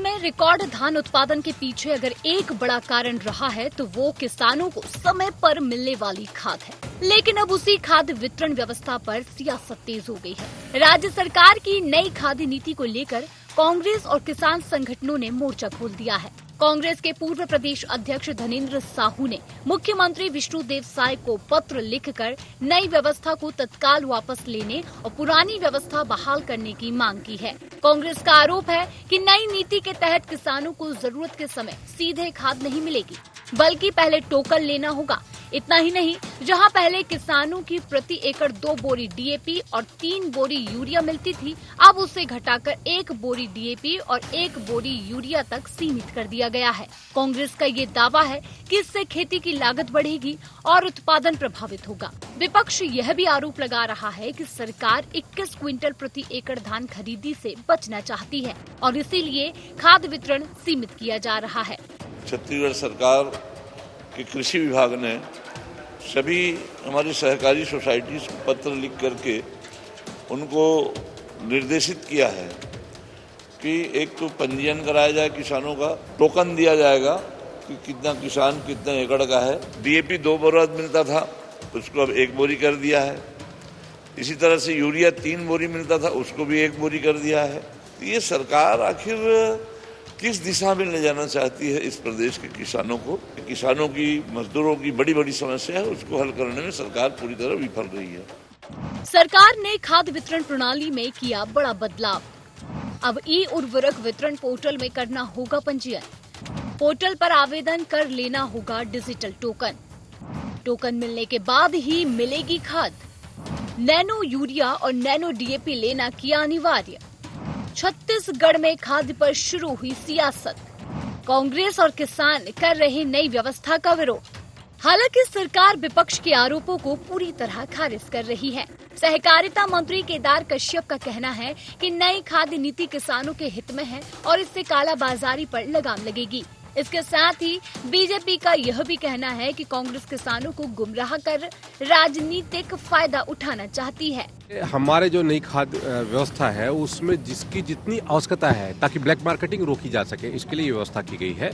में रिकॉर्ड धान उत्पादन के पीछे अगर एक बड़ा कारण रहा है तो वो किसानों को समय पर मिलने वाली खाद है। लेकिन अब उसी खाद वितरण व्यवस्था पर सियासत तेज हो गई है। राज्य सरकार की नई खाद्य नीति को लेकर कांग्रेस और किसान संगठनों ने मोर्चा खोल दिया है। कांग्रेस के पूर्व प्रदेश अध्यक्ष धनेंद्र साहू ने मुख्यमंत्री विष्णुदेव साय को पत्र लिखकर नई व्यवस्था को तत्काल वापस लेने और पुरानी व्यवस्था बहाल करने की मांग की है। कांग्रेस का आरोप है कि नई नीति के तहत किसानों को जरूरत के समय सीधे खाद नहीं मिलेगी, बल्कि पहले टोकन लेना होगा। इतना ही नहीं, जहां पहले किसानों की प्रति एकड़ 2 बोरी डीएपी और 3 बोरी यूरिया मिलती थी, अब उसे घटाकर 1 बोरी डीएपी और 1 बोरी यूरिया तक सीमित कर दिया गया है। कांग्रेस का ये दावा है कि इससे खेती की लागत बढ़ेगी और उत्पादन प्रभावित होगा। विपक्ष यह भी आरोप लगा रहा है कि सरकार 21 क्विंटल प्रति एकड़ धान खरीदी से बचना चाहती है और इसीलिए खाद वितरण सीमित किया जा रहा है। छत्तीसगढ़ सरकार के कृषि विभाग ने सभी हमारी सहकारी सोसाइटीज को पत्र लिख करके उनको निर्देशित किया है कि एक तो पंजीयन कराया जाए, किसानों का टोकन दिया जाएगा कि कितना किसान कितने एकड़ का है। डीएपी 2 बोरा मिलता था, उसको अब 1 बोरी कर दिया है। इसी तरह से यूरिया 3 बोरी मिलता था, उसको भी 1 बोरी कर दिया है। तो ये सरकार आखिर किस दिशा में ले जाना चाहती है इस प्रदेश के किसानों को? किसानों की, मजदूरों की बड़ी समस्या है, उसको हल करने में सरकार पूरी तरह विफल रही है। सरकार ने खाद वितरण प्रणाली में किया बड़ा बदलाव। अब ई उर्वरक वितरण पोर्टल में करना होगा पंजीयन। पोर्टल पर आवेदन कर लेना होगा डिजिटल टोकन। टोकन मिलने के बाद ही मिलेगी खाद। नैनो यूरिया और नैनो डीएपी लेना किया अनिवार्य। छत्तीसगढ़ में खाद्य पर शुरू हुई सियासत। कांग्रेस और किसान कर रहे नई व्यवस्था का विरोध। हालांकि सरकार विपक्ष के आरोपों को पूरी तरह खारिज कर रही है। सहकारिता मंत्री केदार कश्यप का कहना है कि नई खाद्य नीति किसानों के हित में है और इससे कालाबाजारी पर लगाम लगेगी। इसके साथ ही बीजेपी का यह भी कहना है कि कांग्रेस किसानों को गुमराह कर राजनीतिक फायदा उठाना चाहती है। हमारे जो नई खाद्य व्यवस्था है उसमें जिसकी जितनी आवश्यकता है ताकि ब्लैक मार्केटिंग रोकी जा सके, इसके लिए व्यवस्था की गई है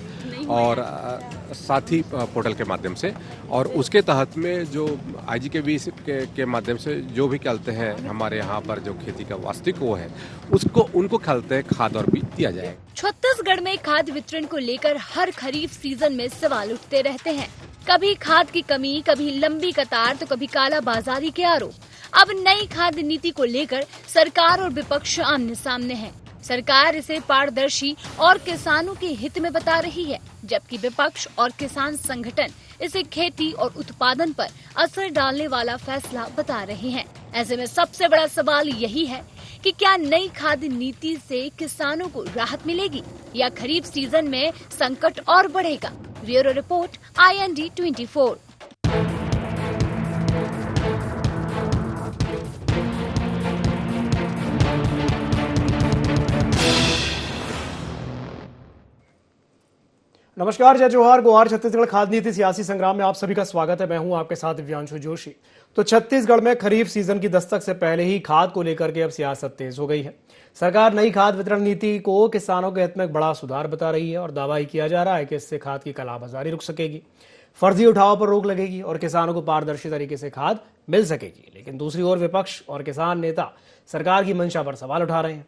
और साथ ही पोर्टल के माध्यम से और उसके तहत में जो आईजीकेवी के माध्यम से जो भी चलते हैं हमारे यहाँ पर जो खेती का वास्तविक वो है उसको उनको खलते खाद और बीज दिया जाए। छत्तीसगढ़ में खाद वितरण को लेकर हर खरीफ सीजन में सवाल उठते रहते हैं। कभी खाद की कमी, कभी लंबी कतार तो कभी कालाबाजारी के आरोप। अब नई खाद्य नीति को लेकर सरकार और विपक्ष आमने सामने है। सरकार इसे पारदर्शी और किसानों के हित में बता रही है, जबकि विपक्ष और किसान संगठन इसे खेती और उत्पादन पर असर डालने वाला फैसला बता रहे हैं। ऐसे में सबसे बड़ा सवाल यही है कि क्या नई खाद्य नीति से किसानों को राहत मिलेगी या खरीफ सीजन में संकट और बढ़ेगा। Bureau report IND 24। नमस्कार, जय जोहार, गुहार। छत्तीसगढ़ खाद्य नीति सियासी संग्राम में आप सभी का स्वागत है। मैं हूं आपके साथ दिव्यांशु जोशी। तो छत्तीसगढ़ में खरीफ सीजन की दस्तक से पहले ही खाद को लेकर के अब सियासत तेज हो गई है। सरकार नई खाद वितरण नीति को किसानों के हित में एक बड़ा सुधार बता रही है और दावा ही किया जा रहा है कि इससे खाद की कालाबाजारी रुक सकेगी, फर्जी उठाव पर रोक लगेगी और किसानों को पारदर्शी तरीके से खाद मिल सकेगी। लेकिन दूसरी ओर विपक्ष और किसान नेता सरकार की मंशा पर सवाल उठा रहे हैं।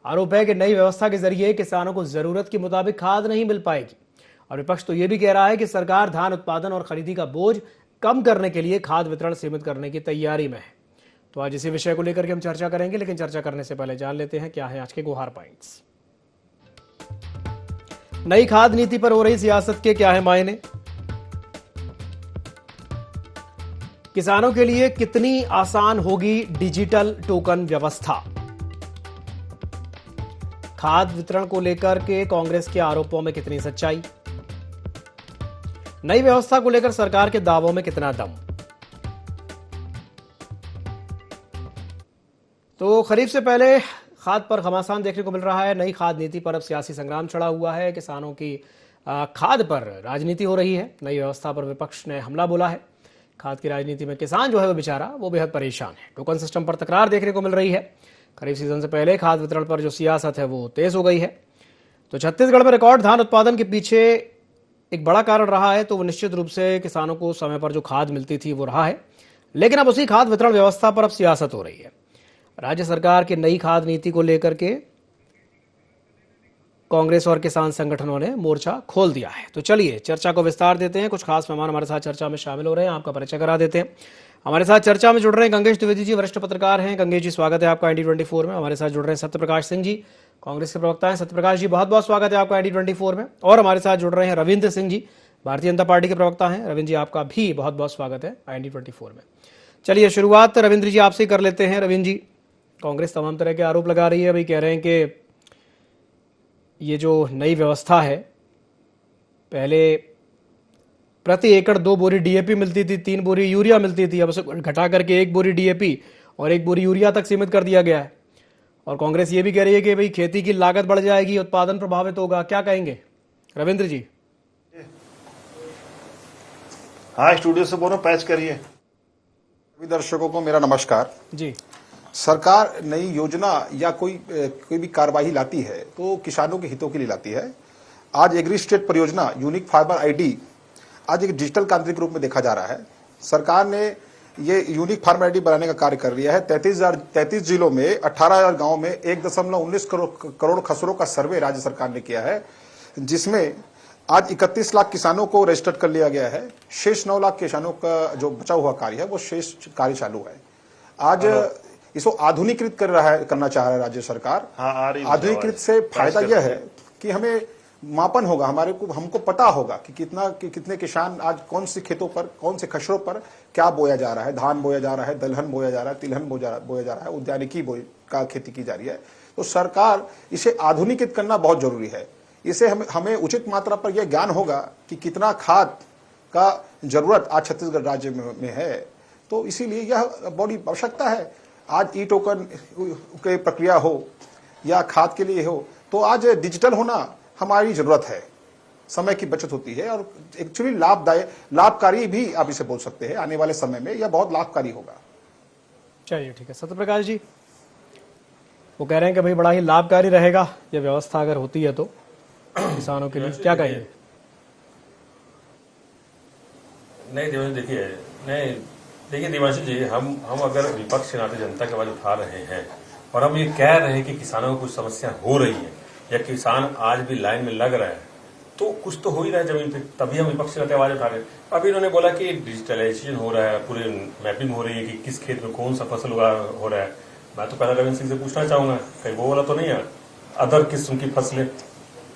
आरोप है कि नई व्यवस्था के जरिए किसानों को जरूरत के मुताबिक खाद नहीं मिल पाएगी और विपक्ष तो ये भी कह रहा है कि सरकार धान उत्पादन और खरीदी का बोझ कम करने के लिए खाद वितरण सीमित करने की तैयारी में है। तो आज इसी विषय को लेकर के हम चर्चा करेंगे, लेकिन चर्चा करने से पहले जान लेते हैं क्या है आज के गुहार पॉइंट्स। नई खाद नीति पर हो रही सियासत के क्या है मायने? किसानों के लिए कितनी आसान होगी डिजिटल टोकन व्यवस्था? खाद वितरण को लेकर के कांग्रेस के आरोपों में कितनी सच्चाई? नई व्यवस्था को लेकर सरकार के दावों में कितना दम? तो खरीफ से पहले खाद पर घमासान देखने को मिल रहा है। नई खाद नीति पर अब सियासी संग्राम चढ़ा हुआ है। किसानों की खाद पर राजनीति हो रही है। नई व्यवस्था पर विपक्ष ने हमला बोला है। खाद की राजनीति में किसान जो है वो बेचारा वो बेहद परेशान है। टोकन सिस्टम पर तकरार देखने को मिल रही है। खरीफ सीजन से पहले खाद वितरण पर जो सियासत है वो तेज हो गई है। तो छत्तीसगढ़ में रिकॉर्ड धान उत्पादन के पीछे एक बड़ा कारण रहा है तो वो निश्चित रूप से किसानों को समय पर जो खाद मिलती थी वो रहा है, लेकिन अब उसी खाद वितरण व्यवस्था पर अब सियासत हो रही है। राज्य सरकार की नई खाद नीति को लेकर के कांग्रेस और किसान संगठनों ने मोर्चा खोल दिया है। तो चलिए चर्चा को विस्तार देते हैं। कुछ खास मेहमान हमारे साथ चर्चा में शामिल हो रहे हैं, आपका परिचय करा देते हैं। हमारे साथ चर्चा में जुड़ रहे हैं गंगेश द्विवेदी जी, वरिष्ठ पत्रकार हैं। गंगेश जी, स्वागत है आपका ND24 में। हमारे साथ जुड़ रहे हैं सत्यप्रकाश सिंह जी, कांग्रेस के प्रवक्ता हैं। सत्यप्रकाश जी, बहुत बहुत स्वागत है आपका ND24 में। और हमारे साथ जुड़ रहे हैं रविंद्र सिंह जी, भारतीय जनता पार्टी के प्रवक्ता हैं। रविंद्र जी, आपका भी बहुत बहुत स्वागत है ND24 में। चलिए शुरुआत रविंद्र जी आपसे कर लेते हैं। रविंद्र जी, कांग्रेस तमाम तरह के आरोप लगा रही है, अभी कह रहे हैं कि ये जो नई व्यवस्था है, पहले प्रति एकड़ 2 बोरी DAP मिलती थी, 3 बोरी यूरिया मिलती थी, अब उसे घटा करके 1 बोरी DAP और 1 बोरी यूरिया तक सीमित कर दिया गया है। और कांग्रेस ये भी कह रही है कि भाई खेती की लागत बढ़ जाएगी, उत्पादन प्रभावित होगा। क्या कहेंगे रविंद्र जी? हाँ, स्टूडियो से बोलो, पैच करिए। सभी दर्शकों को मेरा नमस्कार जी। सरकार नई योजना या कोई भी कार्यवाही लाती है तो किसानों के हितों के लिए लाती है। आज एग्री स्टेट परियोजना यूनिक फार्मर ID आज एक डिजिटल क्रांति के रूप में देखा जा रहा है। सरकार ने ये यूनिक फार्मर ID बनाने का कार्य कर लिया है। 33 जिलों में 18,000 गाँव में 1.19 करोड़ खसरों का सर्वे राज्य सरकार ने किया है, जिसमें आज 31 लाख किसानों को रजिस्टर्ड कर लिया गया है। शेष 9 लाख किसानों का जो बचा हुआ कार्य है वो शेष कार्य चालू है। आज इसको आधुनिकीकृत करना चाह रहा है राज्य सरकार। आधुनिकीकृत से फायदा यह है कि हमें मापन होगा, हमको पता होगा कि कितने किसान आज कौन सी खेतों पर, कौन से खसरों पर क्या बोया जा रहा है। धान बोया जा रहा है, दलहन बोया जा रहा है, तिलहन बोया जा रहा है, उद्यानिकी का खेती की जा रही है। तो सरकार इसे आधुनिकीकृत करना बहुत जरूरी है। इसे हमें उचित मात्रा पर यह ज्ञान होगा कि कितना खाद का जरूरत आज छत्तीसगढ़ राज्य में है। तो इसीलिए यह बड़ी आवश्यकता है। आज ई-टोकन की प्रक्रिया हो या खाद के लिए हो, तो आज डिजिटल होना हमारी जरूरत है। समय की बचत होती है और एक्चुअली लाभकारी भी आप इसे बोल सकते हैं। आने वाले समय में यह बहुत लाभकारी होगा। चलिए ठीक है। सत्यप्रकाश जी, वो कह रहे हैं कि भाई बड़ा ही लाभकारी रहेगा ये व्यवस्था अगर होती है तो किसानों के लिए, क्या कहेंगे? नहीं देखिए दिवांशु जी, हम अगर विपक्ष के नाते जनता की आवाज उठा रहे हैं और हम ये कह रहे हैं कि किसानों को कुछ समस्या हो रही है या किसान आज भी लाइन में लग रहा है, तो कुछ तो हो ही रहा है जमीन पे, तभी हम विपक्ष के नाते आवाज उठा रहे हैं। अभी इन्होंने बोला कि डिजिटलाइजेशन हो रहा है, पूरी मैपिंग हो रही है कि किस खेत में कौन सा फसल हो रहा है। मैं तो पहले रविंद्र सिंह से पूछना चाहूंगा, कहीं वो वाला तो नहीं है अदर किस्म की फसलें,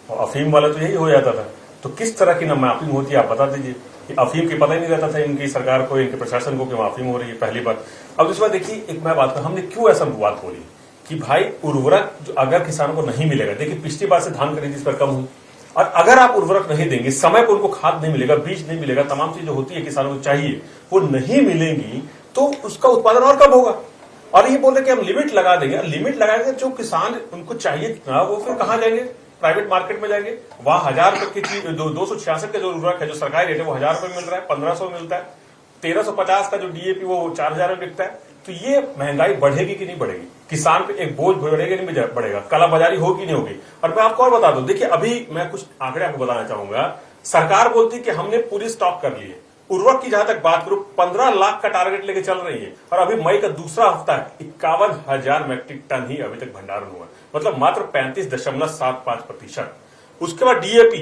और अफीम वाला तो यही हो जाता था। तो किस तरह की ना मैपिंग होती है आप बता दीजिए। कि अफीम की पता ही नहीं रहता था इनकी सरकार को, इनके प्रशासन को कि अफीम हो रही है, पहली बात। अब दूसरी बात देखिए, एक मैं बात हमने क्यों ऐसा बात हो रही कि भाई उर्वरक जो अगर किसानों को नहीं मिलेगा, देखिए पिछली बार से धान खरीदी इस पर कम हुई, और अगर आप उर्वरक नहीं देंगे, समय पर उनको खाद नहीं मिलेगा, बीज नहीं मिलेगा, तमाम चीज जो होती है किसानों को चाहिए वो नहीं मिलेंगी, तो उसका उत्पादन और कम होगा। और ये बोल रहे कि हम लिमिट लगा देंगे, लिमिट लगाएंगे, जो किसान उनको चाहिए ना वो फिर कहां जाएंगे? प्राइवेट मार्केट में जाएंगे। वहां 1000 रुपए की चीज 266 का जो उर्वरक है, जो सरकारी रेट है वो 1000 रुपए मिल रहा है, 1500 मिलता है। 1350 का जो DAP वो 4000 में बिकता है। तो ये महंगाई बढ़ेगी कि नहीं बढ़ेगी? किसान पे एक बोझ बढ़ेगा नहीं बढ़ेगा? कालाबाजारी होगी नहीं होगी? और मैं आपको और बता दूं, देखिए अभी मैं कुछ आंकड़े आपको बताना चाहूंगा। सरकार बोलती कि हमने पूरी स्टॉक कर ली है। उर्वरक की जहां तक बात करूं, 15 लाख का टारगेट लेके चल रही है, और अभी मई का दूसरा हफ्ता है, 51,000 मैट्रिक टन ही अभी तक भंडारण हुआ, मतलब मात्र 35.75%। उसके बाद DAP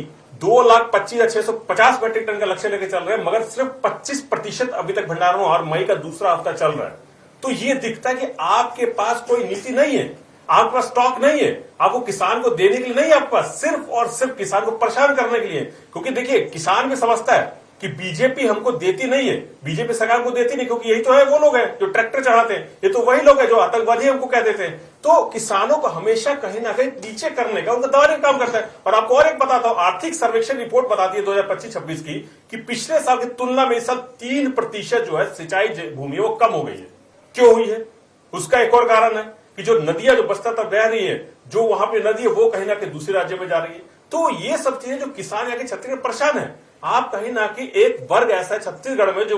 2,25,650 मैट्रिक टन का लक्ष्य लेके चल रहे हैं, मगर सिर्फ 25% अभी तक भंडारण हुआ और मई का दूसरा हफ्ता चल रहा है। तो ये दिखता है कि आपके पास कोई नीति नहीं है, आपके पास स्टॉक नहीं है, आपको किसान को देने के लिए नहीं है, आपके पास सिर्फ और सिर्फ किसान को परेशान करने के लिए। क्योंकि देखिए किसान भी समझता है कि बीजेपी हमको देती नहीं है, बीजेपी सरकार को देती नहीं, क्योंकि यही तो है वो लोग हैं जो ट्रैक्टर चढ़ाते हैं, ये तो वही लोग हैं जो आतंकवादी हमको कह देते हैं। तो किसानों को हमेशा कहीं ना कहीं नीचे करने का उनका दबाने का काम करता है। और आपको और एक बताता हूं, आर्थिक सर्वेक्षण रिपोर्ट बताती है 2025-26 की कि पिछले साल की तुलना में इस साल 3% जो है सिंचाई भूमि वो कम हो गई है। क्यों हुई है? उसका एक और कारण है कि जो नदियां जो बस्तर तक बह रही है, जो वहां पे नदी है वो कहीं ना कहीं दूसरे राज्य में जा रही है। तो ये सब चीजें जो किसान यहाँ के छत्तीसगढ़ परेशान है। आप कहीं ना कि एक वर्ग ऐसा है छत्तीसगढ़ में जो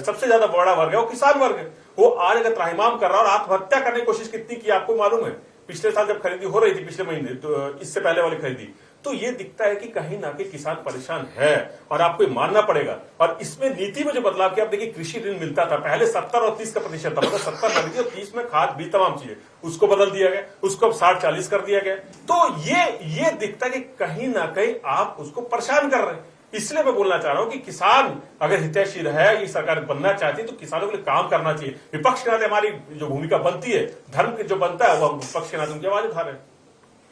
सबसे ज्यादा बड़ा वर्ग है वो किसान वर्ग है। वो आज अगर त्राहिमाम कर रहा है और आत्महत्या करने की कोशिश कितनी की आपको मालूम है? पिछले साल जब खरीदी हो रही थी, पिछले महीने, तो इससे पहले वाली खरीदी, तो ये दिखता है कि कहीं ना कहीं किसान परेशान है और आपको ये मानना पड़ेगा। और इसमें नीति में जो बदलाव किया, आप देखिए कृषि ऋण मिलता था पहले 70 और 30 का प्रतिशत था, मतलब 70 नकदी और 30 में खाद भी तमाम चीजें, उसको बदल दिया गया, उसको अब 60-40 कर दिया गया। तो ये दिखता है कि कहीं ना कहीं आप उसको परेशान कर रहे हैं। इसलिए मैं बोलना चाह रहा हूं कि किसान अगर हितैषी है, ये सरकार बनना चाहती है, तो किसानों के लिए काम करना चाहिए। विपक्ष के नाते हमारी जो भूमिका बनती है, धर्म की जो बनता है, वो हम विपक्ष के नाते उनकी आवाज उठा रहे हैं।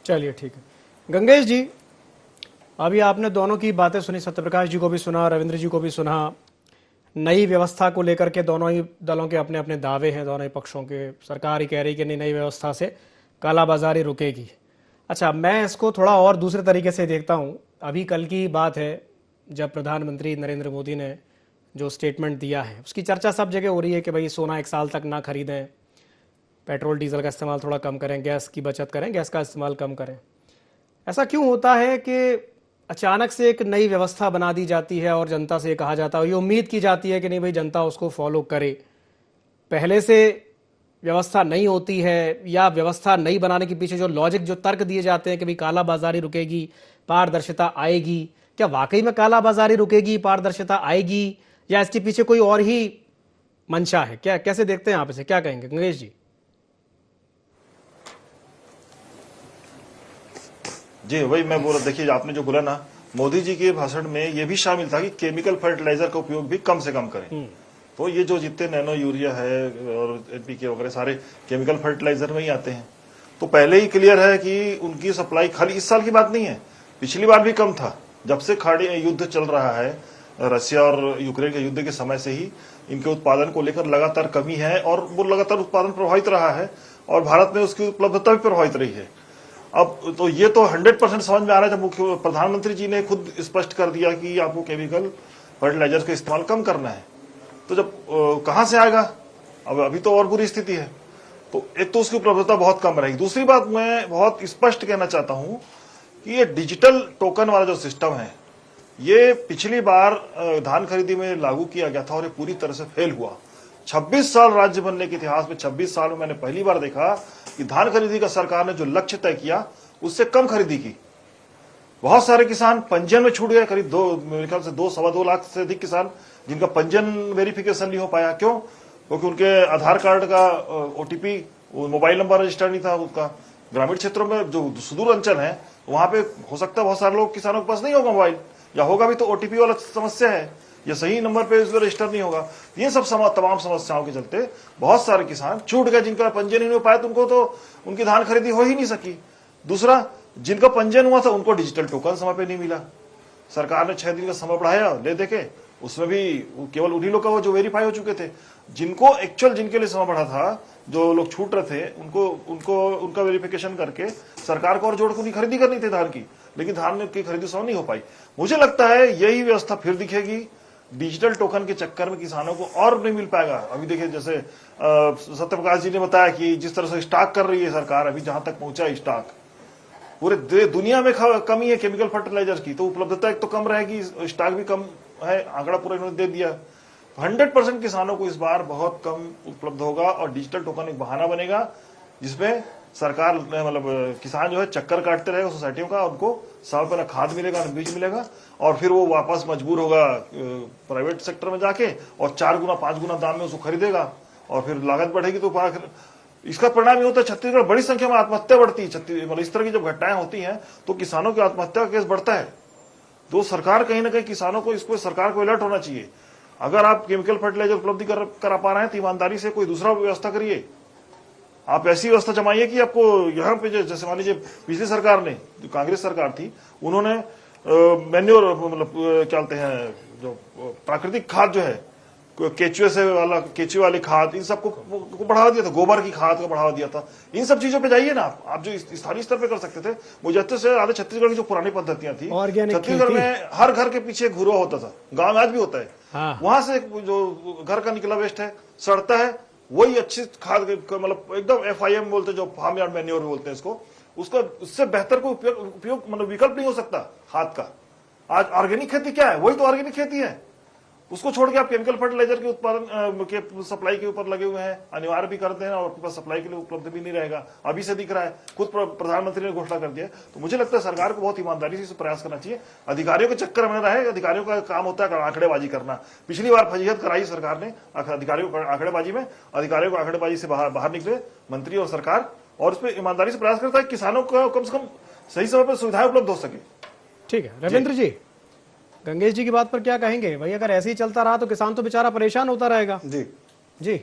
चलिए ठीक है। गंगेश जी, अभी आपने दोनों की बातें सुनी, सत्यप्रकाश जी को भी सुना, रविंद्र जी को भी सुना। नई व्यवस्था को लेकर के दोनों ही दलों के अपने अपने दावे हैं, दोनों ही पक्षों के। सरकार ही कह रही कि नई व्यवस्था से कालाबाजारी रुकेगी। अच्छा, मैं इसको थोड़ा और दूसरे तरीके से देखता हूँ। अभी कल की बात है जब प्रधानमंत्री नरेंद्र मोदी ने जो स्टेटमेंट दिया है, उसकी चर्चा सब जगह हो रही है कि भाई सोना 1 साल तक ना खरीदें, पेट्रोल डीजल का इस्तेमाल थोड़ा कम करें, गैस की बचत करें, गैस का इस्तेमाल कम करें। ऐसा क्यों होता है कि अचानक से एक नई व्यवस्था बना दी जाती है और जनता से कहा जाता है, ये उम्मीद की जाती है कि नहीं भाई जनता उसको फॉलो करे। पहले से व्यवस्था नहीं होती है, या व्यवस्था नहीं बनाने के पीछे जो लॉजिक, जो तर्क दिए जाते हैं कि भाई कालाबाजारी रुकेगी, पारदर्शिता आएगी, क्या वाकई में कालाबाजारी रुकेगी, पारदर्शिता आएगी, या इसके पीछे कोई और ही मंशा है? क्या, कैसे देखते हैं आप इसे, क्या कहेंगे गंगेश जी? जी वही मैं बोल रहा, देखिए आपने जो बोला ना, मोदी जी के भाषण में ये भी शामिल था कि केमिकल फर्टिलाइजर का उपयोग भी कम से कम करें। तो ये जो जितने नैनो यूरिया है और एनपीके वगैरह सारे केमिकल फर्टिलाइजर में ही आते हैं। तो पहले ही क्लियर है कि उनकी सप्लाई खाली इस साल की बात नहीं है, पिछली बार भी कम था। जब से खाड़ी युद्ध चल रहा है, रशिया और यूक्रेन के युद्ध के समय से ही इनके उत्पादन को लेकर लगातार कमी है, और वो लगातार उत्पादन प्रभावित रहा है, और भारत में उसकी उपलब्धता भी प्रभावित रही है। अब तो ये तो 100% समझ में आ रहा है, जब प्रधानमंत्री जी ने खुद स्पष्ट कर दिया कि आपको केमिकल फर्टिलाइजर का इस्तेमाल कम करना है। तो जब कहां से आएगा? अब अभी तो और बुरी स्थिति है। तो एक तो उसकी उपलब्धता बहुत कम रहेगी। दूसरी बात मैं बहुत स्पष्ट कहना चाहता हूं कि ये डिजिटल टोकन वाला जो सिस्टम है, ये पिछली बार धान खरीदी में लागू किया गया था और ये पूरी तरह से फेल हुआ। 26 साल राज्य बनने के इतिहास में 26 साल में मैंने पहली बार देखा कि धान खरीदी का सरकार ने जो लक्ष्य तय किया उससे कम खरीदी की। बहुत सारे किसान पंजीयन में छूट गए, करीब मेरे ख्याल से 2-2.25 लाख से अधिक किसान जिनका पंजीयन वेरिफिकेशन नहीं हो पाया। क्यों? क्योंकि उनके आधार कार्ड का ओटीपी, मोबाइल नंबर रजिस्टर नहीं था उनका। ग्रामीण क्षेत्रों में जो सुदूर अंचल है, वहां पे हो सकता है बहुत सारे लोग, किसानों के पास नहीं होगा मोबाइल, या होगा भी तो ओटीपी वाला समस्या है, या सही नंबर पे इसमें रजिस्टर नहीं होगा। ये सब तमाम समस्याओं के चलते बहुत सारे किसान छूट गए, जिनका पंजीयन नहीं हो पाया, तो उनको तो उनकी धान खरीदी हो ही नहीं सकी। दूसरा, जिनका पंजीयन हुआ था उनको डिजिटल टोकन समय पे नहीं मिला। सरकार ने 6 दिन का समय बढ़ाया, ले देके उसमें भी केवल उन्हीं लोग का वो जो वेरीफाई हो चुके थे। जिनको एक्चुअल जिनके लिए समय बढ़ा था, जो लोग छूट रहे थे, उनका वेरिफिकेशन करके सरकार को और जोड़ के उनकी खरीदी करनी थी धान की, लेकिन धान की खरीदी समय नहीं हो पाई। मुझे लगता है यही व्यवस्था फिर दिखेगी। डिजिटल टोकन के चक्कर में किसानों को और नहीं मिल पाएगा। अभी देखिए, जैसे सत्यप्रकाश जी ने बताया कि जिस तरह से स्टॉक कर रही है सरकार, अभी जहां तक पहुंचा स्टॉक, पूरे दुनिया में कमी है केमिकल फर्टिलाइजर की, तो उपलब्धता एक तो कम रहेगी, स्टॉक भी कम है, आंकड़ा पूरा इन्होंने दे दिया। 100% किसानों को इस बार बहुत कम उपलब्ध होगा, और डिजिटल टोकन एक बहाना बनेगा जिसमें सरकार मतलब किसान जो है चक्कर काटते रहेगा सोसाइटियों का, उनको समय पर ना खाद मिलेगा ना बीज मिलेगा, और फिर वो वापस मजबूर होगा प्राइवेट सेक्टर में जाके और 4 गुना 5 गुना दाम में उसको खरीदेगा, और फिर लागत बढ़ेगी। तो इसका परिणाम ये होता है छत्तीसगढ़ बड़ी संख्या में आत्महत्या बढ़ती है। मतलब इस तरह की जब घटनाएं होती हैं तो किसानों की आत्महत्या का केस बढ़ता है। तो सरकार कहीं ना कहीं किसानों को, इसको सरकार को अलर्ट होना चाहिए। अगर आप केमिकल फर्टिलाइजर उपलब्धि करा पा रहे हैं तो ईमानदारी से कोई दूसरा व्यवस्था करिए। आप ऐसी व्यवस्था जमाइए कि आपको यहाँ पे, जैसे मान लीजिए पिछली सरकार ने, जो कांग्रेस सरकार थी, उन्होंने मैन्योर मतलब क्या कहते हैं, जो प्राकृतिक खाद जो है, केचुए वाली खाद, इन सबको बढ़ावा दिया था, गोबर की खाद को बढ़ावा दिया था। इन सब चीजों पे जाइए ना आप जो स्थानीय स्तर पे कर सकते थे। मुझे से ज्यादा छत्तीसगढ़ की जो पुरानी पद्धतियां थी, छत्तीसगढ़ में हर घर के पीछे घुरवा होता था, गांव में आज भी होता है। हाँ। वहां से जो घर का निकला वेस्ट है, सड़ता है, वही अच्छी खाद, मतलब एकदम FIM बोलते, जो फार्म यार्ड मैन्योर बोलते हैं इसको, उसका उससे बेहतर कोई उपयोग मतलब विकल्प नहीं हो सकता खाद का। आज ऑर्गेनिक खेती क्या है? वही तो ऑर्गेनिक खेती है। उसको छोड़ के आप केमिकल फर्टिलाइजर के उत्पादन के सप्लाई के ऊपर लगे हुए हैं, अनिवार्य भी करते हैं और आपके पास सप्लाई के लिए उपलब्ध भी नहीं रहेगा। अभी से दिख रहा है, खुद प्रधानमंत्री ने घोषणा कर दिया। तो मुझे लगता है सरकार को बहुत ईमानदारी से प्रयास करना चाहिए, अधिकारियों के चक्कर में रहे। अधिकारियों का काम होता है आंकड़ेबाजी करना। पिछली बार फजीहत कराई सरकार ने अधिकारियों को आंकड़ेबाजी में, अधिकारियों को आंकड़ेबाजी से बाहर निकले मंत्री और सरकार, और उस पर ईमानदारी से प्रयास करता है किसानों को कम से कम सही समय पर सुविधाएं उपलब्ध हो सके। ठीक है रविंद्र जी, गंगेश जी की बात पर क्या कहेंगे? भाई अगर ऐसे ही चलता रहा तो किसान तो बेचारा परेशान होता रहेगा। जी जी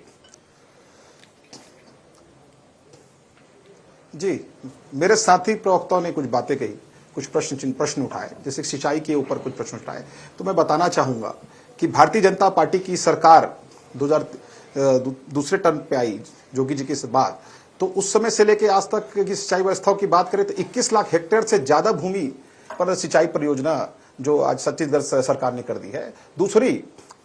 जी, मेरे साथी प्रवक्ताओं ने कुछ बातें कही, कुछ प्रश्न उठाए, जैसे सिंचाई के ऊपर कुछ प्रश्न उठाए। तो मैं बताना चाहूंगा कि भारतीय जनता पार्टी की सरकार 2000 दूसरे टर्म पे आई जोगी जी के बाद, तो उस समय से लेकर आज तक की सिंचाई व्यवस्थाओं की बात करें तो 21 लाख हेक्टेयर से ज्यादा भूमि पर सिंचाई परियोजना जो आज छत्तीसगढ़ सरकार ने कर दी है। दूसरी,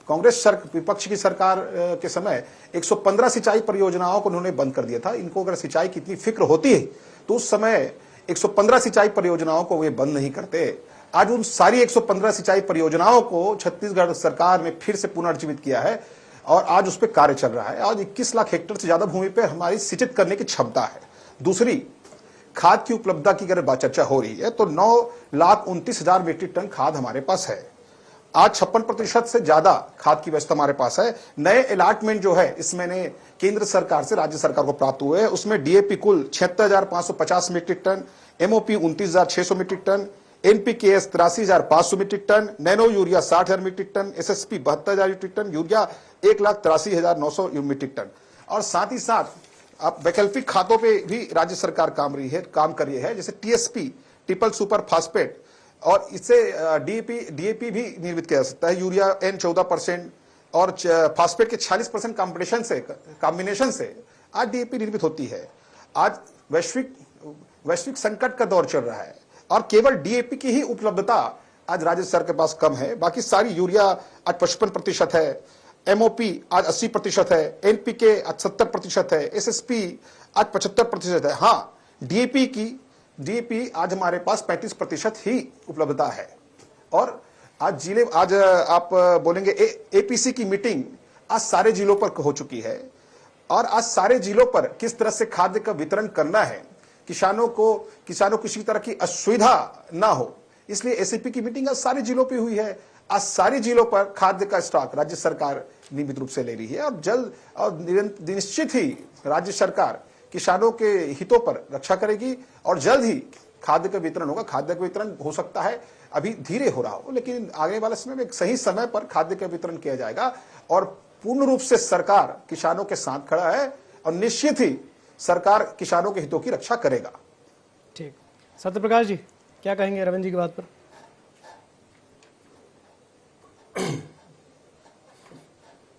कांग्रेस विपक्ष की सरकार के समय 115 सिंचाई परियोजनाओं को उन्होंने बंद कर दिया था। इनको अगर सिंचाई की इतनी फिक्र होती है तो उस समय 115 सिंचाई परियोजनाओं को वे बंद नहीं करते। आज उन सारी 115 सिंचाई परियोजनाओं को छत्तीसगढ़ सरकार ने फिर से पुनर्जीवित किया है और आज उस पर कार्य चल रहा है। आज 21 लाख हेक्टेयर से ज्यादा भूमि पर हमारी सिंचित करने की क्षमता है। दूसरी, खाद की उपलब्धता की अगर चर्चा हो रही है तो 9,29,000 मीट्रिक टन खाद हमारे पास है। आज 56% से ज्यादा खाद की व्यवस्था हमारे पास है। नए अलॉटमेंट जो है इस महीने केंद्र सरकार से राज्य सरकार को प्राप्त हुए हैं, उसमें डीएपी कुल 76,550 metric tonne, MOP 29,600 metric tonne, NPKS 83,500 metric tonne, nano urea 60,000 metric tonne, SSP 72,000 metric tonne, urea 1,83,900 metric tonne. और साथ ही साथ अब वैकल्पिक खादों पे भी राज्य सरकार काम कर रही है, जैसे टीएसपी ट्रिपल सुपर फास्फेट, और इससे डीएपी भी निर्मित किया जा सकता है। यूरिया N14% और फास्फेट के 46% कॉम्बिनेशन से आज डीएपी निर्मित होती है। आज वैश्विक संकट का दौर चल रहा है और केवल डीएपी की ही उपलब्धता आज राज्य सरकार के पास कम है। बाकी सारी यूरिया आज 55% है, एमओपी आज 80% है, एनपीके आज 70% है, एसएसपी आज 75% है। हाँ, डीएपी आज हमारे पास 35% ही उपलब्धता है। और आज आप बोलेंगे एपीसी की मीटिंग आज सारे जिलों पर हो चुकी है और आज सारे जिलों पर किस तरह से खाद्य का वितरण करना है, किसानों को किसी तरह की असुविधा ना हो, इसलिए एसएपी की मीटिंग आज सारे जिलों पे हुई है। आज सारे जिलों पर खाद्य का स्टॉक राज्य सरकार नियमित रूप से ले रही है और जल्द और निश्चित ही राज्य सरकार किसानों के हितों पर रक्षा करेगी और जल्द ही खाद्य का वितरण होगा। खाद्य का वितरण हो सकता है अभी धीरे हो रहा हो, लेकिन आगे वाले समय में एक सही समय पर खाद्य का वितरण किया जाएगा और पूर्ण रूप से सरकार किसानों के साथ खड़ा है और निश्चित ही सरकार किसानों के हितों की रक्षा करेगा। ठीक, सत्यप्रकाश जी क्या कहेंगे रविंद्र जी की बात पर?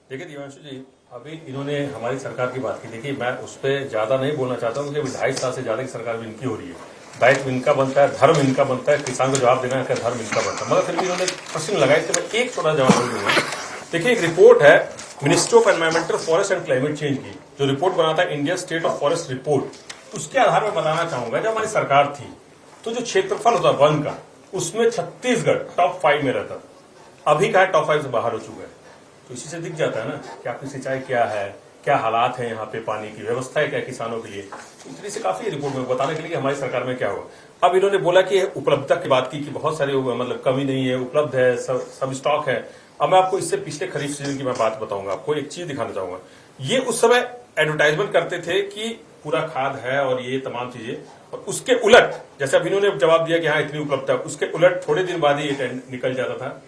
देखिए दिवांशु जी, अभी इन्होंने हमारी सरकार की बात की। देखिए मैं उस पर ज्यादा नहीं बोलना चाहता हूँ क्योंकि 2.5 साल से ज्यादा की सरकार भी इनकी हो रही है। दायित्व इनका बनता है, धर्म इनका बनता है, किसान को जवाब देना है, धर्म इनका बनता है, मगर फिर भी इन्होंने प्रश्न लगाए थे। मैं एक छोटा जवाब दूंगा। देखिए एक रिपोर्ट है ministry of environmental forest and climate change की, जो रिपोर्ट बनाता है India state of forest report. उसके आधार में बताना चाहूंगा, जब हमारी सरकार थी तो जो क्षेत्रफल होता वन का, उसमें छत्तीसगढ़ टॉप 5 में रहता। अभी का टॉप 5 से बाहर हो चुका है। तो इसी से दिख जाता है ना कि आपकी सिंचाई क्या है, क्या हालात है, यहाँ पे पानी की व्यवस्था है क्या किसानों के लिए। इस तरह से काफी रिपोर्ट में बताने के लिए कि हमारी सरकार में क्या हुआ। अब इन्होंने बोला कि उपलब्धता की बात की कि बहुत सारी मतलब कमी नहीं है, उपलब्ध है, सब स्टॉक है। अब मैं आपको इससे पिछले खरीफ सीजन की मैं बात बताऊंगा, आपको एक चीज दिखाना चाहूंगा। ये उस समय एडवर्टाइजमेंट करते थे कि पूरा खाद है और ये तमाम चीजें, और उसके उलट जैसे अब इन्होंने जवाब दिया कि हाँ इतनी उपलब्धता है, उसके उलट थोड़े दिन बाद ही ये निकल जाता था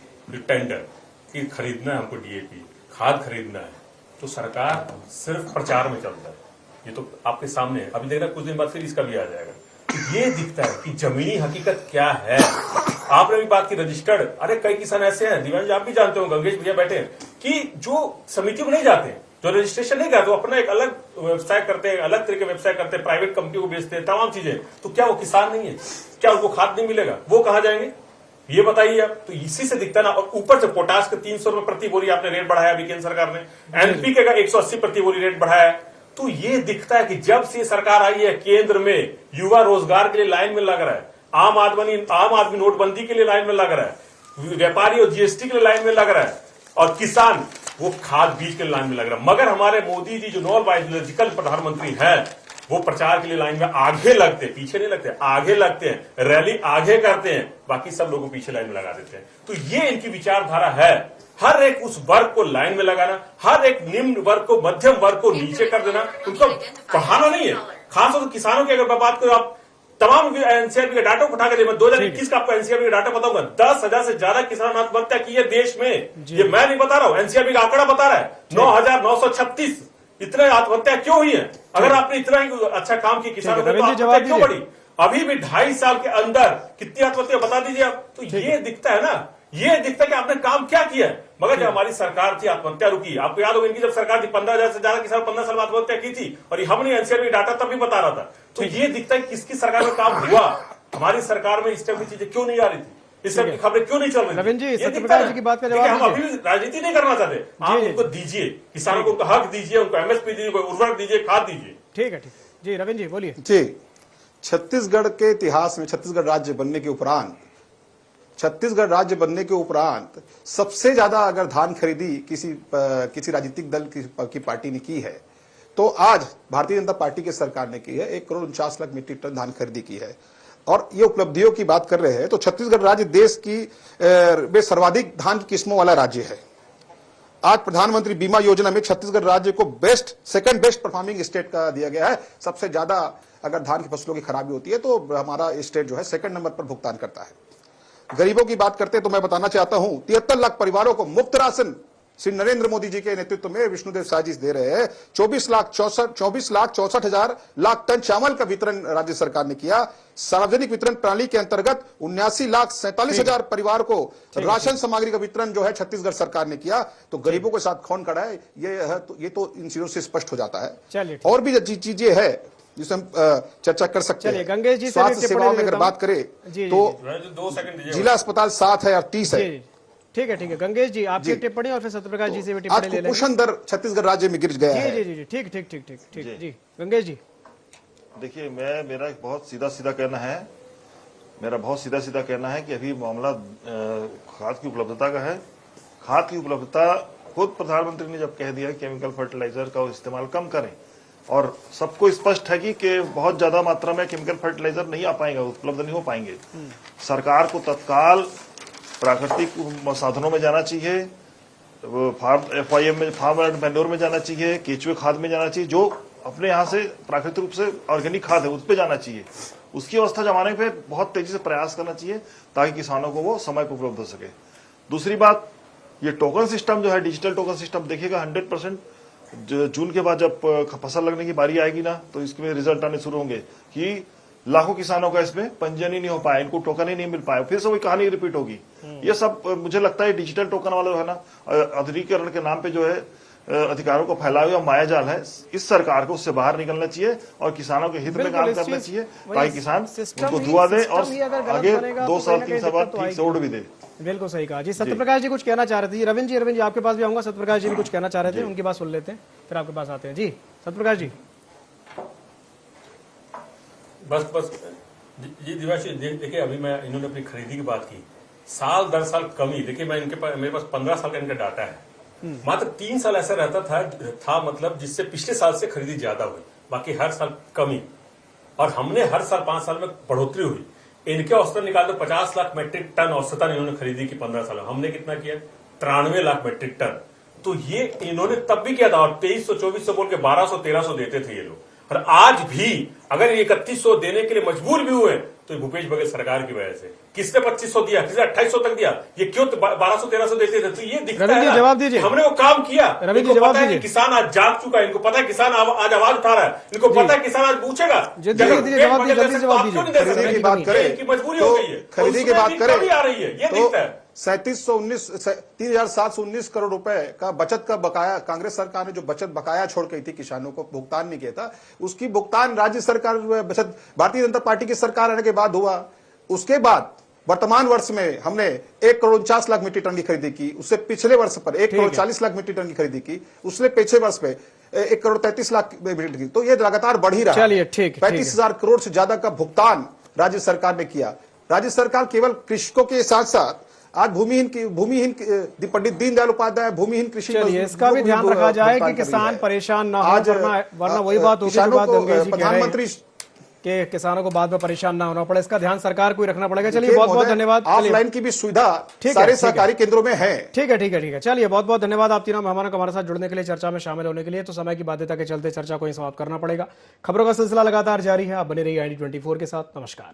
टेंडर कि खरीदना है हमको डीएपी, खाद खरीदना है। तो सरकार सिर्फ प्रचार में चलता है। ये तो आपके सामने है। अभी देखना कुछ दिन बाद फिर इसका भी आ जाएगा। तो ये दिखता है कि जमीनी हकीकत क्या है। आपने भी बात की रजिस्टर्ड, अरे कई किसान ऐसे हैं, दिव्यांश आप भी जानते हो, गंगेश भैया बैठे हैं, कि जो समितियों में नहीं जाते, जो रजिस्ट्रेशन नहीं करते, वो अपना एक अलग व्यवसाय करते हैं, अलग तरीके व्यवसाय करते हैं, प्राइवेट कंपनी को बेचते हैं, तमाम चीजें। तो क्या वो किसान नहीं है? क्या उनको खाद नहीं मिलेगा? वो कहाँ जाएंगे ये बताइए आप। तो इसी से दिखता ना। और ऊपर से पोटाश का 300 रुपए प्रति बोरी आपने रेट बढ़ाया अभी केंद्र सरकार ने, एनपीके का 180 प्रति बोरी रेट बढ़ाया है। तो ये दिखता है कि जब से सरकार आई है केंद्र में, युवा रोजगार के लिए लाइन में लग रहा है, आम आदमी नोटबंदी के लिए लाइन में लग रहा है, व्यापारी और जीएसटी के लिए लाइन में लग रहा है, और किसान वो खाद बीज के लाइन में लग रहा है। मगर हमारे मोदी जी जो नॉन बायोलॉजिकल प्रधानमंत्री हैं, वो प्रचार के लिए लाइन में आगे लगते हैं, पीछे नहीं लगते, आगे लगते हैं, रैली आगे करते हैं, बाकी सब लोगों को पीछे लाइन में लगा देते हैं। तो ये इनकी विचारधारा है, हर एक उस वर्ग को लाइन में लगाना, हर एक निम्न वर्ग को, मध्यम वर्ग को नीचे कर देना, उनको बढ़ाना नहीं है। खासतौर से किसानों की अगर बात करो, आप तमाम एनसीआरबी के डाटा उठा कर, मैं 2021 का आपको एनसीआरबी का डाटा बताऊंगा। 10,000 से ज्यादा किसान आत्महत्या की है देश में। ये मैं नहीं बता रहा हूं, एनसीआरबी का आंकड़ा बता रहा है। 9,936 इतने आत्महत्या क्यों हुई है? अगर आपने इतना ही अच्छा काम किया किसानों को, तो आत्महत्या क्यों बढ़ी? अभी भी 2.5 साल के अंदर कितनी आत्महत्या बता दीजिए आप। तो ये दिखता है ना, ये दिखता है कि आपने काम क्या किया है। मगर जब हमारी सरकार थी, आत्महत्या रुकी। आपको याद होगा इनकी जब सरकार थी, 15,000 से ज्यादा किसान 15 साल में आत्महत्या की थी, और हमने एनसीआरबी डाटा तब भी बता रहा था। तो ये दिखता है किसकी सरकार में काम हुआ। हमारी सरकार में इस टाइप की चीजें क्यों नहीं आ रही थी, इस टाइप की खबरें क्यों नहीं चल रही? रविंद्र जी, सत्यप्रकाश जी की बात का जवाब हम अभी भी राजनीति नहीं करना चाहते। आप उनको दीजिए, किसानों को हक दीजिए, उनको एमएसपी दीजिए, उर्वरक दीजिए, खाद दीजिए। ठीक है, ठीक जी। रविंद्र जी बोलिए जी। छत्तीसगढ़ के इतिहास में छत्तीसगढ़ राज्य बनने के उपरांत सबसे ज्यादा अगर धान खरीदी किसी राजनीतिक दल की पार्टी ने की है, तो आज भारतीय जनता पार्टी की सरकार ने की है। 1,49,00,000 मीट्रिक टन धान खरीदी की है। और ये उपलब्धियों की बात कर रहे हैं तो छत्तीसगढ़ राज्य देश की में सर्वाधिक धान की किस्मों वाला राज्य है। आज प्रधानमंत्री बीमा योजना में छत्तीसगढ़ राज्य को सेकंड बेस्ट परफॉर्मिंग स्टेट का दिया गया है। सबसे ज्यादा अगर धान की फसलों की खराबी होती है तो हमारा स्टेट जो है सेकंड नंबर पर भुगतान करता है। गरीबों की बात करते हैं तो मैं बताना चाहता हूं, 73 लाख परिवारों को मुफ्त राशन श्री नरेंद्र मोदी जी के नेतृत्व में विष्णुदेव साय जी दे रहे हैं। 24,64,00,000 टन चावल का वितरण राज्य सरकार ने किया। सार्वजनिक वितरण प्रणाली के अंतर्गत 79,47,000 परिवार को राशन सामग्री का वितरण जो है छत्तीसगढ़ सरकार ने किया। तो गरीबों के साथ कौन खड़ा है, ये तो इन चीजों से स्पष्ट हो जाता है। और भी चीजें है जिसे हम चर्चा कर सकते हैं। गंगेश जी, स्वास्थ्य सेवाओं में अगर बात करें तो 2 सेकंड जिला अस्पताल 7 है और 30 है। ठीक है, ठीक है। गंगेश जी आपकी टिप्पणी और फिर सत्यप्रकाश जी से भी टिप्पणी ले लेंगे। कुपोषण दर छत्तीसगढ़ राज्य में गिर गया है। जी, ठीक जी। गंगेश जी देखिए, मेरा एक बहुत सीधा सीधा कहना है कि अभी मामला खाद की उपलब्धता का है। खाद की उपलब्धता खुद प्रधानमंत्री ने जब कह दिया केमिकल फर्टिलाइजर का इस्तेमाल कम करें, और सबको स्पष्ट है कि बहुत ज्यादा मात्रा में केमिकल फर्टिलाइजर नहीं आ पाएंगे, उपलब्ध नहीं हो पाएंगे। सरकार को तत्काल प्राकृतिक साधनों में जाना चाहिए, FIM में, फार्म एंड मैन्योर में जाना चाहिए, केचुए खाद में जाना चाहिए, जो अपने यहाँ से प्राकृतिक रूप से ऑर्गेनिक खाद है उस पर जाना चाहिए। उसकी अवस्था जमाने पे बहुत तेजी से प्रयास करना चाहिए ताकि किसानों को वो समय पर उपलब्ध हो सके। दूसरी बात, ये टोकन सिस्टम जो है, डिजिटल टोकन सिस्टम, देखिएगा 100% जून के बाद जब फसल लगने की बारी आएगी ना, तो इसमें रिजल्ट आने शुरू होंगे कि लाखों किसानों का इसमें पंजीयन ही नहीं हो पाया, इनको टोकन ही नहीं मिल पाया, फिर से वही कहानी रिपीट होगी। ये सब मुझे लगता है डिजिटल टोकन वाला जो है ना, आधुनिकीकरण के नाम पे जो है अधिकारों को फैलाया हुआ मायाजाल है। इस सरकार को उससे बाहर निकलना चाहिए और किसानों के हित में काम करना चाहिए ताकि किसान उनको दुआ दे और आगे 2 साल 3 साल बाद ठीक से उड़ भी दे। बिल्कुल सही कहा जी। सत्यप्रकाश जी कुछ कहना चाह रहे थे। रविंद्र जी आपके पास भी आऊंगा। सत्यप्रकाश जी भी कुछ कहना चाह रहे थे, उनकी बात सुन लेते हैं, फिर आपके पास आते हैं। जी सत्यप्रकाश जी। बस जी दिवाशी, देखिए अभी इन्होंने अपनी खरीदी की बात की, साल दर साल कमी। देखिए मेरे पास 15 साल का इनका डाटा है। मात्र 3 साल ऐसा रहता था मतलब जिससे पिछले साल से खरीदी ज्यादा हुई, बाकी हर साल कमी। और हमने हर साल 5 साल में बढ़ोतरी हुई। इनके औसतन निकाल दो 50 लाख मेट्रिक टन औसतन इन्होंने खरीदी की 15 साल में। हमने कितना किया? 93 लाख मेट्रिक टन। तो ये इन्होंने तब भी किया था, और 2300-2400 बोल के 1200-1300 देते थे ये लोग। और आज भी अगर 3100 देने के लिए मजबूर भी हुए तो भूपेश बघेल सरकार की वजह से। किसने 2500 दिया, किसने 2800 तक दिया, ये क्यों 1200-1300 देते थे? तो ये दिखता है जवाब दीजिए, हमने वो काम किया। इनको पता है कि किसान आज जाग चुका है, इनको पता है किसान आज आवाज उठा रहा है, इनको पता है किसान आज पूछेगा। खरीदी की बात करें, इनकी मजबूरी हो गई है, खरीदी की बात करें आ रही है, ये दिखता है। 3,719 करोड़ रुपए का बचत का बकाया कांग्रेस सरकार ने जो बचत बकाया छोड़ गई थी, किसानों को भुगतान नहीं किया था, उसकी भुगतान राज्य सरकार बचत भारतीय जनता पार्टी की सरकार आने के बाद हुआ। उसके बाद वर्तमान वर्ष में हमने 1,49,00,000 मीट्रिक टन की खरीदी की। उससे पिछले वर्ष पर 1,40,00,000 मीट्रिक टन की खरीदी की। उससे पिछले वर्ष पे 1,33,00,000 मीट्रिक टन। तो ये लगातार बढ़ ही रहा है। 35,000 करोड़ से ज्यादा का भुगतान राज्य सरकार ने किया। राज्य सरकार केवल कृषकों के साथ साथ आज भूमिहीन पंडित दीनदयाल उपाध्याय भूमिहीन कृषि चलिए इसका भी ध्यान रखा जाए कि किसान परेशान ना हो, वरना वही बात होगी जो बात गंगेश जी कह रहे हैं कि किसानों को बाद में परेशान ना होना पड़े। इसका ध्यान सरकार को ही रखना पड़ेगा। चलिए बहुत बहुत धन्यवाद। ऑफलाइन की भी सुविधा सारे सहकारी केंद्रों में है। ठीक है। चलिए बहुत बहुत धन्यवाद आप तीनों मेहमानों को हमारे साथ जुड़ने के लिए, चर्चा में शामिल होने के लिए। तो समय की बाध्यता के चलते चर्चा को ही समाप्त करना पड़ेगा। खबरों का सिलसिला लगातार जारी है, आप बने रहिए ID24 के साथ। नमस्कार।